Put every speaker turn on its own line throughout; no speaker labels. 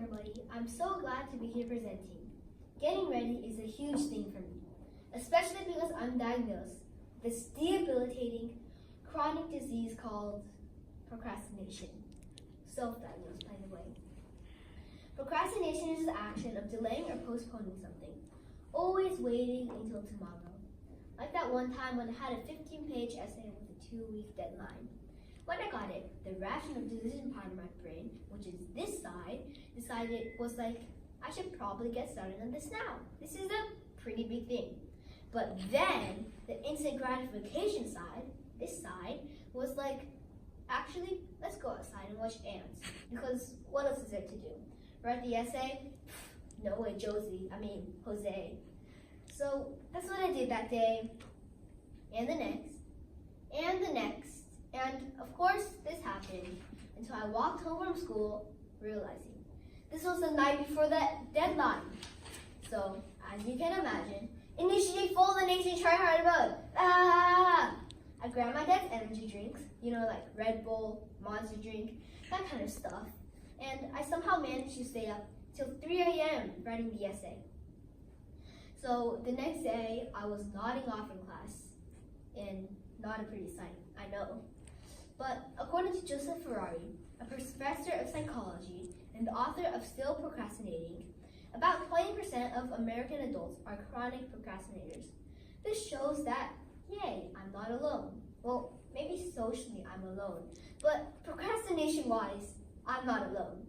everybody. I'm so glad to be here presenting. Getting ready is a huge thing for me, especially because I'm diagnosed with this debilitating chronic disease called procrastination. Self-diagnosed, by the way. Procrastination is the action of delaying or postponing something, always waiting until tomorrow. Like that one time when I had a 15-page essay with a 2-week deadline. When I got it, the rational decision part of my brain, which is this side, I should probably get started on this now. This is a pretty big thing. But then, the instant gratification side, this side, was like, actually, let's go outside and watch ants. Because what else is there to do? Write the essay? No way, Jose. So that's what I did that day, and the next, and the next. And of course, this happened until I walked home from school realizing this was the night before that deadline. So, as you can imagine, initiate full the nation try hard mode. I grabbed my dad's energy drinks, like Red Bull, Monster drink, that kind of stuff. And I somehow managed to stay up till 3 a.m. writing the essay. So the next day, I was nodding off in class, and not a pretty sight, I know. But according to Joseph Ferrari, a professor of psychology and the author of Still Procrastinating, about 20% of American adults are chronic procrastinators. This shows that, yay, I'm not alone. Well, maybe socially I'm alone, but procrastination-wise, I'm not alone.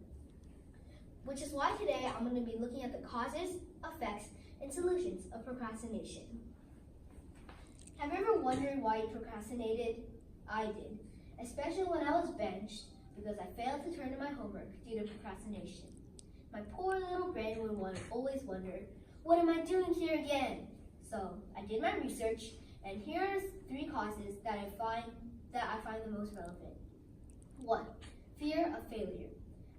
Which is why today I'm going to be looking at the causes, effects, and solutions of procrastination. Have you ever wondered why you procrastinated? I did, especially when I was benched because I failed to turn in my homework due to procrastination. My poor little brain would always wonder, what am I doing here again? So I did my research, and here's 3 causes that I find the most relevant. 1. Fear of failure.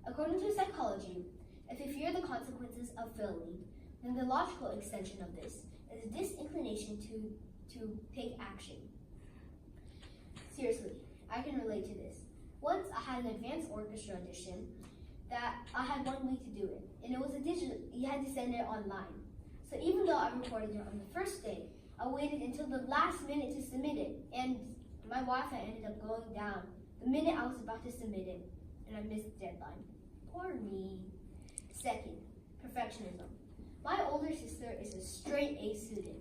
According to psychology, if you fear the consequences of failing, then the logical extension of this is a disinclination to take action. Seriously, I can relate to this. Once I had an advanced orchestra audition that I had 1 week to do it, and it was a digital, you had to send it online. So even though I recorded it on the first day, I waited until the last minute to submit it, and my Wi-Fi ended up going down the minute I was about to submit it, and I missed the deadline. Poor me. 2nd, perfectionism. My older sister is a straight A student.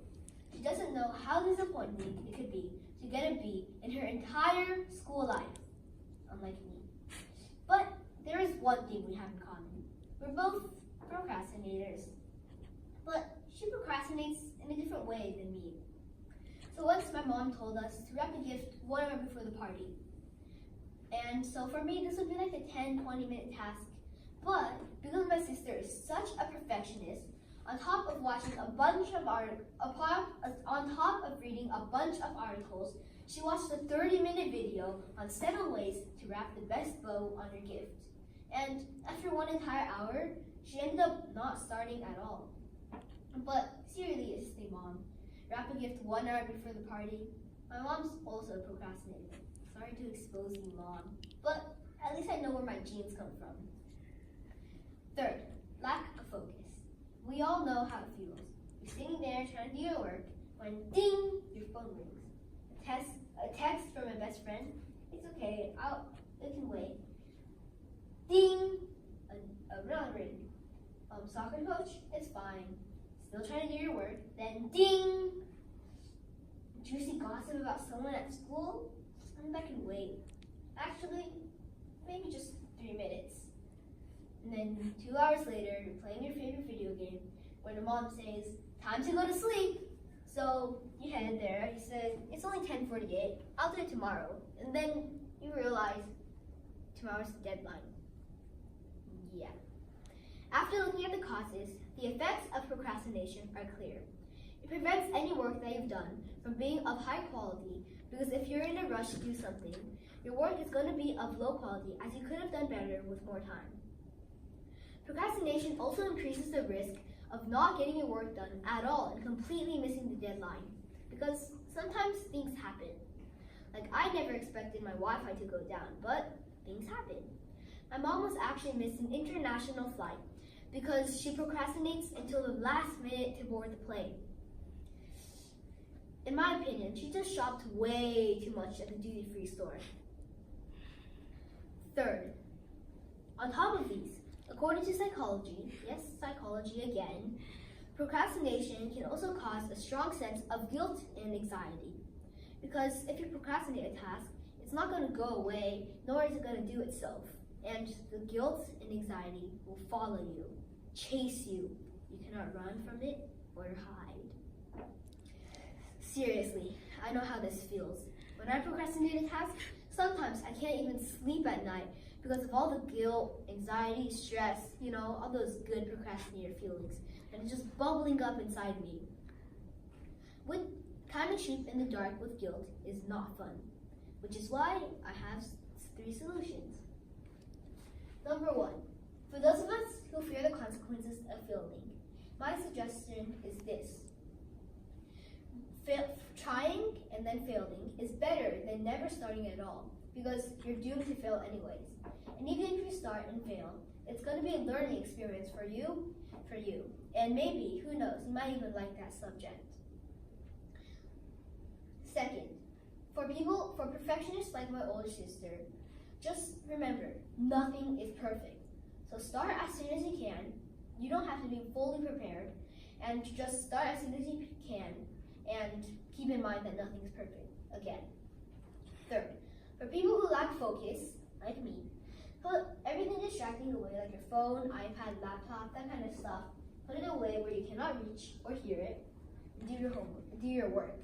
She doesn't know how disappointing it could be to get a B in her entire school life, unlike me. But there is one thing we have in common. We're both procrastinators, but she procrastinates in a different way than me. So once my mom told us to wrap a gift 1 hour before the party. And so for me, this would be like a 10-20 minute task. But because my sister is such a perfectionist, on top of watching a bunch of reading a bunch of articles, she watched a 30-minute video on 7 ways to wrap the best bow on her gift. And after 1 entire hour, she ended up not starting at all. But seriously, Mom, wrap a gift 1 hour before the party? My mom's also a procrastinator. Sorry to expose you, Mom, but at least I know where my genes come from. 3rd, lack of focus. We all know how it feels. You're sitting there trying to do your work when ding, your phone rings. A text from my best friend. It's okay, it can wait. Ding, another ring. Soccer coach, it's fine. Still trying to do your work. Then ding, juicy gossip about someone at school. That can wait. Actually, maybe just 3 minutes. And then 2 hours later, you're playing your favorite video game when the mom says, time to go to sleep. So you head there, you say, it's only 10:48, I'll do it tomorrow. And then you realize tomorrow's the deadline. Yeah. After looking at the causes, the effects of procrastination are clear. It prevents any work that you've done from being of high quality, because if you're in a rush to do something, your work is going to be of low quality as you could have done better with more time. Procrastination also increases the risk of not getting your work done at all and completely missing the deadline, because sometimes things happen. Like I never expected my Wi-Fi to go down, but things happen. My mom was actually missed an international flight because she procrastinates until the last minute to board the plane. In my opinion, she just shopped way too much at the duty-free store. Third, on top of these, according to psychology, yes, psychology again, procrastination can also cause a strong sense of guilt and anxiety. Because if you procrastinate a task, it's not going to go away, nor is it going to do itself. And the guilt and anxiety will follow you, chase you. You cannot run from it or hide. Seriously, I know how this feels. When I procrastinate a task, sometimes I can't even sleep at night because of all the guilt, anxiety, stress, all those good procrastinator feelings. And it's just bubbling up inside me. With climbing sheep in the dark with guilt is not fun, which is why I have 3 solutions. Number 1, for those of us who fear the consequences of failing, my suggestion is this. Trying and then failing is better than never starting at all, because you're doomed to fail anyways. And even if you start and fail, it's going to be a learning experience for you. And maybe, who knows, you might even like that subject. Second, for perfectionists like my older sister, just remember, nothing is perfect. So start as soon as you can. You don't have to be fully prepared, and just start as soon as you can, and keep in mind that nothing is perfect, again. Third, for people who lack focus, like me, put everything distracting away, like your phone, iPad, laptop, that kind of stuff. Put it away where you cannot reach or hear it, and do your homework, do your work.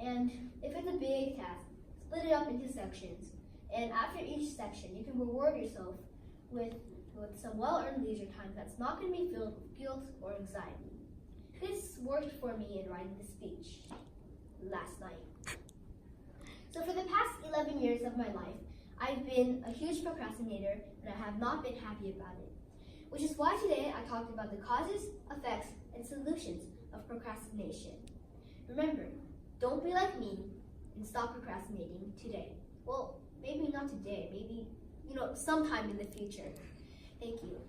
And if it's a big task, split it up into sections. And after each section, you can reward yourself with some well-earned leisure time that's not going to be filled with guilt or anxiety. This worked for me in writing the speech last night. So for the past 11 years of my life, I've been a huge procrastinator and I have not been happy about it. Which is why today I talked about the causes, effects, and solutions of procrastination. Remember, don't be like me and stop procrastinating today. Well, maybe not today, maybe, sometime in the future. Thank you.